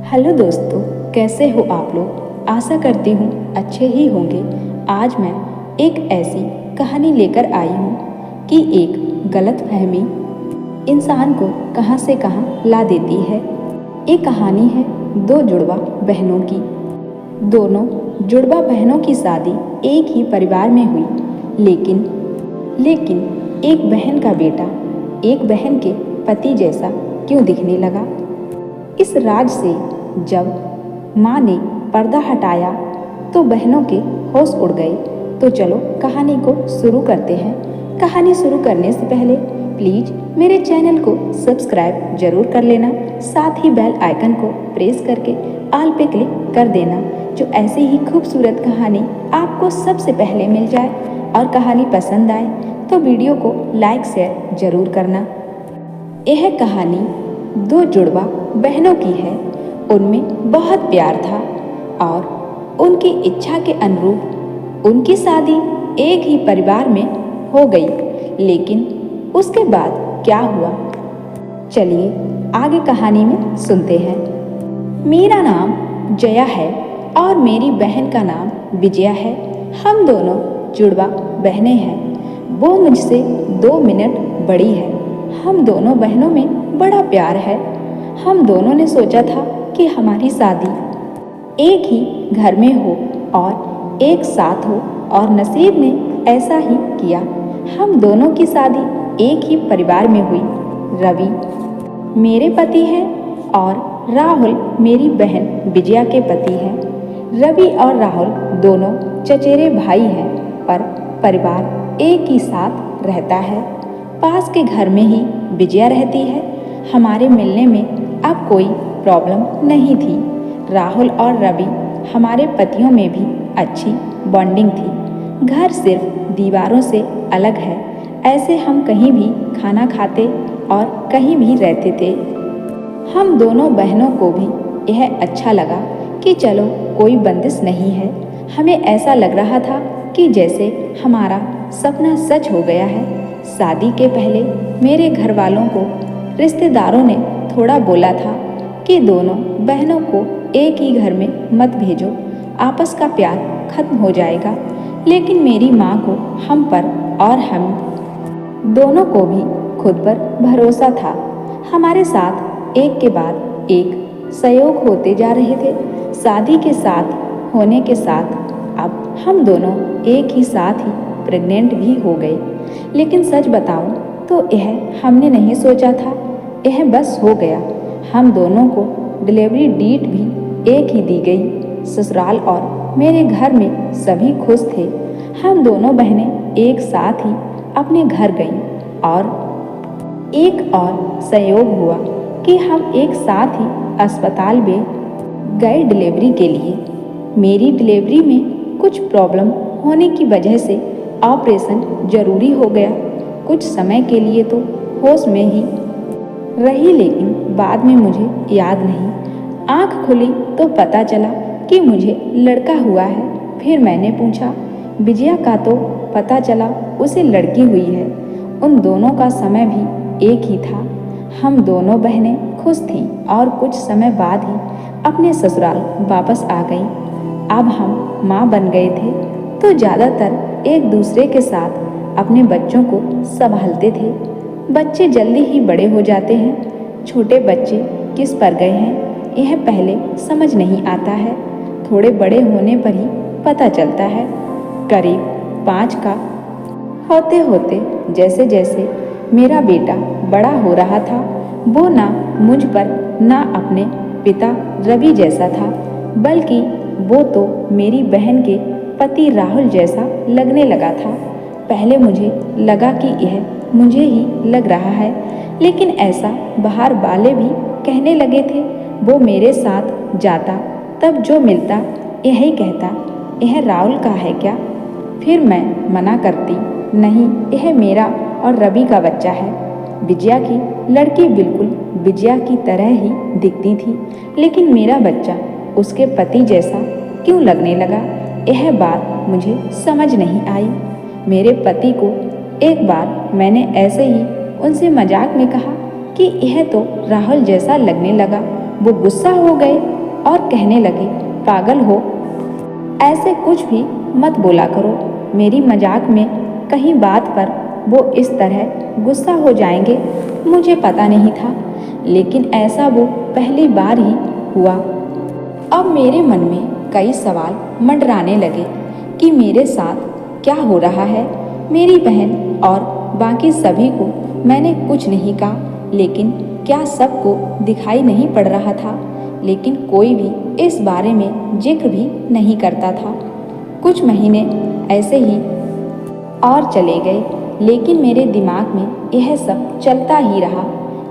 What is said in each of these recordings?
Hello दोस्तों, कैसे हो आप लोग। आशा करती हूँ अच्छे ही होंगे। आज मैं एक ऐसी कहानी लेकर आई हूँ कि एक गलतफहमी इंसान को कहाँ से कहाँ ला देती है। ये कहानी है दो जुड़वा बहनों की। दोनों जुड़वा बहनों की शादी एक ही परिवार में हुई, लेकिन एक बहन का बेटा एक बहन के पति जैसा क्यों दिखने लगा। इस राज से जब माँ ने पर्दा हटाया तो बहनों के होश उड़ गए। तो चलो कहानी को शुरू करते हैं। कहानी शुरू करने से पहले प्लीज़ मेरे चैनल को सब्सक्राइब जरूर कर लेना, साथ ही बेल आइकन को प्रेस करके ऑल पे क्लिक कर देना, जो ऐसी ही खूबसूरत कहानी आपको सबसे पहले मिल जाए। और कहानी पसंद आए तो वीडियो को लाइक शेयर जरूर करना। यह कहानी दो जुड़वा बहनों की है। उनमें बहुत प्यार था और उनकी इच्छा के अनुरूप उनकी शादी एक ही परिवार में हो गई। लेकिन उसके बाद क्या हुआ, चलिए आगे कहानी में सुनते हैं। मेरा नाम जया है और मेरी बहन का नाम विजया है। हम दोनों जुड़वा बहनें हैं। वो मुझसे 2 मिनट बड़ी है। हम दोनों बहनों में बड़ा प्यार है। हम दोनों ने सोचा था कि हमारी शादी एक ही घर में हो और एक साथ हो, और नसीब ने ऐसा ही किया। हम दोनों की शादी एक ही परिवार में हुई। रवि मेरे पति हैं और राहुल मेरी बहन विजया के पति हैं। रवि और राहुल दोनों चचेरे भाई हैं, पर परिवार एक ही साथ रहता है। पास के घर में ही विजया रहती है। हमारे मिलने में अब कोई प्रॉब्लम नहीं थी। राहुल और रवि हमारे पतियों में भी अच्छी बॉन्डिंग थी। घर सिर्फ दीवारों से अलग है, ऐसे हम कहीं भी खाना खाते और कहीं भी रहते थे। हम दोनों बहनों को भी यह अच्छा लगा कि चलो कोई बंदिश नहीं है। हमें ऐसा लग रहा था कि जैसे हमारा सपना सच हो गया है। शादी के पहले मेरे घर वालों को रिश्तेदारों ने थोड़ा बोला था कि दोनों बहनों को एक ही घर में मत भेजो, आपस का प्यार खत्म हो जाएगा। लेकिन मेरी माँ को हम पर और हम दोनों को भी खुद पर भरोसा था। हमारे साथ एक के बाद एक सहयोग होते जा रहे थे। शादी के साथ होने के साथ अब हम दोनों एक ही साथ ही प्रेग्नेंट भी हो गए। लेकिन सच बताऊं तो यह हमने नहीं सोचा था, यह बस हो गया। हम दोनों को डिलीवरी डेट भी एक ही दी गई। ससुराल और मेरे घर में सभी खुश थे। हम दोनों बहनें एक साथ ही अपने घर गईं और एक और संयोग हुआ कि हम एक साथ ही अस्पताल में गए डिलीवरी के लिए। मेरी डिलीवरी में कुछ प्रॉब्लम होने की वजह से ऑपरेशन जरूरी हो गया। कुछ समय के लिए तो होश में ही रही, लेकिन बाद में मुझे याद नहीं। आँख खुली तो पता चला कि मुझे लड़का हुआ है। फिर मैंने पूछा, विजया का तो पता चला उसे लड़की हुई है। उन दोनों का समय भी एक ही था। हम दोनों बहनें खुश थीं और कुछ समय बाद ही अपने ससुराल वापस आ गईं। अब हम माँ बन गए थे तो ज़्यादातर एक दूसरे के साथ अपने बच्चों को संभालते थे। बच्चे जल्दी ही बड़े हो जाते हैं। छोटे बच्चे किस पर गए हैं यह पहले समझ नहीं आता है, थोड़े बड़े होने पर ही पता चलता है। करीब 5 का होते होते जैसे जैसे मेरा बेटा बड़ा हो रहा था, वो ना मुझ पर ना अपने पिता रवि जैसा था, बल्कि वो तो मेरी बहन के पति राहुल जैसा लगने लगा था। पहले मुझे लगा कि यह मुझे ही लग रहा है, लेकिन ऐसा बाहर वाले भी कहने लगे थे। वो मेरे साथ जाता तब जो मिलता यही कहता, यह राहुल का है क्या। फिर मैं मना करती, नहीं, यह मेरा और रवि का बच्चा है। विजया की लड़की बिल्कुल विजया की तरह ही दिखती थी, लेकिन मेरा बच्चा उसके पति जैसा क्यों लगने लगा, यह बात मुझे समझ नहीं आई। मेरे पति को एक बार मैंने ऐसे ही उनसे मजाक में कहा कि यह तो राहुल जैसा लगने लगा। वो गुस्सा हो गए और कहने लगे, पागल हो, ऐसे कुछ भी मत बोला करो। मेरी मजाक में कहीं बात पर वो इस तरह गुस्सा हो जाएंगे मुझे पता नहीं था, लेकिन ऐसा वो पहली बार ही हुआ। अब मेरे मन में कई सवाल मंडराने लगे कि मेरे साथ क्या हो रहा है। मेरी बहन और बाकी सभी को मैंने कुछ नहीं कहा, लेकिन क्या सबको दिखाई नहीं पड़ रहा था? लेकिन कोई भी इस बारे में जिक्र भी नहीं करता था। कुछ महीने ऐसे ही और चले गए, लेकिन मेरे दिमाग में यह सब चलता ही रहा।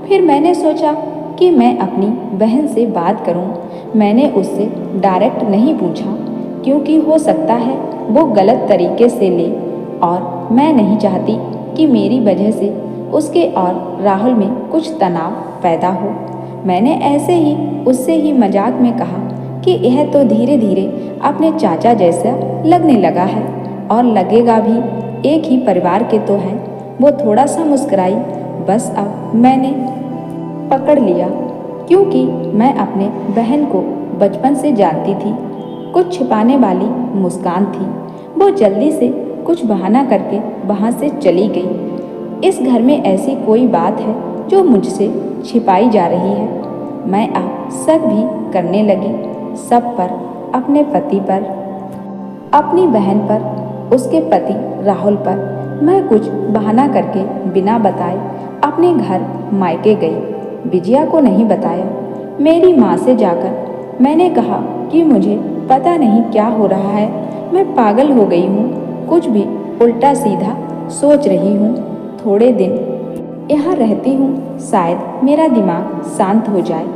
फिर मैंने सोचा कि मैं अपनी बहन से बात करूं। मैंने उससे डायरेक्ट नहीं पूछा, क्योंकि हो सकता है वो गलत तरीके से ले, और मैं नहीं चाहती कि मेरी वजह से उसके और राहुल में कुछ तनाव पैदा हो। मैंने ऐसे ही उससे ही मजाक में कहा कि यह तो धीरे धीरे अपने चाचा जैसा लगने लगा है, और लगेगा भी, एक ही परिवार के तो हैं। वो थोड़ा सा मुस्कुराई। बस अब मैंने पकड़ लिया, क्योंकि मैं अपने बहन को बचपन से जानती थी। कुछ छिपाने वाली मुस्कान थी। वो जल्दी से कुछ बहाना करके वहाँ से चली गई। इस घर में ऐसी कोई बात है जो मुझसे छिपाई जा रही है। मैं अब शक भी करने लगी, सब पर, अपने पति पर, अपनी बहन पर, उसके पति राहुल पर। मैं कुछ बहाना करके बिना बताए अपने घर मायके गई। विजया को नहीं बताया। मेरी माँ से जाकर मैंने कहा कि मुझे पता नहीं क्या हो रहा है, मैं पागल हो गई हूँ, कुछ भी उल्टा सीधा सोच रही हूँ। थोड़े दिन यहाँ रहती हूँ, शायद मेरा दिमाग शांत हो जाए।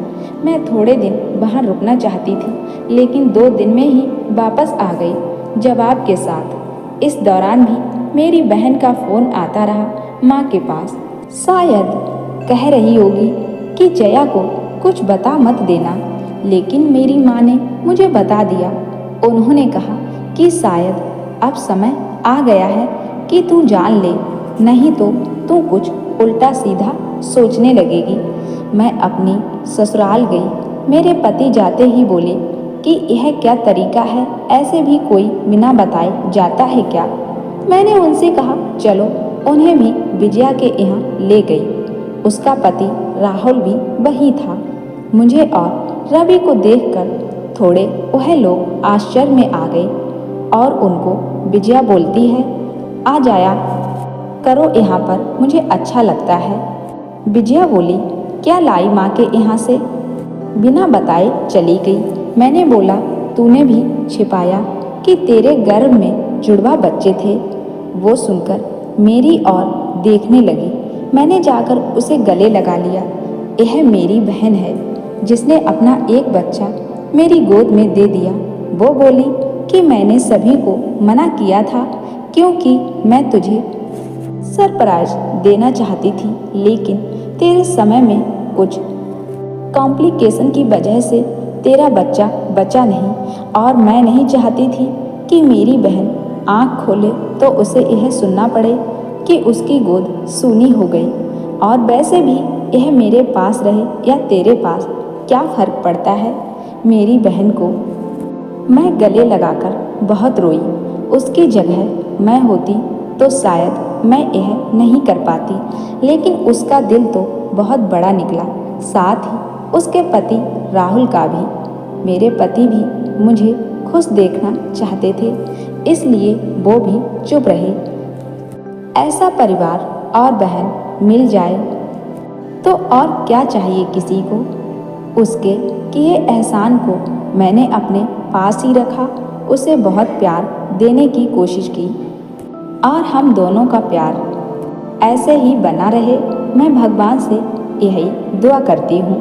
मैं थोड़े दिन वहाँ रुकना चाहती थी, लेकिन 2 दिन में ही वापस आ गई जवाब के साथ। इस दौरान भी मेरी बहन का फ़ोन आता रहा माँ के पास। शायद कह रही होगी कि जया को कुछ बता मत देना, लेकिन मेरी माँ ने मुझे बता दिया। उन्होंने कहा कि शायद अब समय आ गया है कि तू जान ले, नहीं तो तू कुछ उल्टा सीधा सोचने लगेगी। मैं अपनी ससुराल गई। मेरे पति जाते ही बोले कि यह क्या तरीका है, ऐसे भी कोई बिना बताए जाता है क्या? मैंने उनसे कहा चलो, उन्हें भी विजया के यहाँ ले गई। उसका पति राहुल भी वहीं था। मुझे और रवि को देखकर थोड़े वह लोग आश्चर्य में आ गए, और उनको विजया बोलती है, आ जाया करो यहाँ पर, मुझे अच्छा लगता है। विजया बोली, क्या लाई माँ के यहाँ से? बिना बताए चली गई। मैंने बोला, तूने भी छिपाया कि तेरे गर्भ में जुड़वा बच्चे थे। वो सुनकर मेरी ओर देखने लगी। मैंने जाकर उसे गले लगा लिया। यह मेरी बहन है जिसने अपना एक बच्चा मेरी गोद में दे दिया। वो बोली कि मैंने सभी को मना किया था, क्योंकि मैं तुझे सरप्राइज देना चाहती थी, लेकिन तेरे समय में कुछ कॉम्प्लिकेशन की वजह से तेरा बच्चा बचा नहीं, और मैं नहीं चाहती थी कि मेरी बहन आँख खोले तो उसे यह सुनना पड़े कि उसकी गोद सूनी हो गई। और वैसे भी यह मेरे पास रहे या तेरे पास, क्या फ़र्क पड़ता है? मेरी बहन को मैं गले लगाकर बहुत रोई। उसकी जगह मैं होती तो शायद मैं यह नहीं कर पाती, लेकिन उसका दिल तो बहुत बड़ा निकला, साथ ही उसके पति राहुल का भी। मेरे पति भी मुझे खुश देखना चाहते थे, इसलिए वो भी चुप रहे। ऐसा परिवार और बहन मिल जाए तो और क्या चाहिए किसी को? उसके किए एहसान को मैंने अपने पास ही रखा, उसे बहुत प्यार देने की कोशिश की, और हम दोनों का प्यार ऐसे ही बना रहे। मैं भगवान से यही दुआ करती हूँ।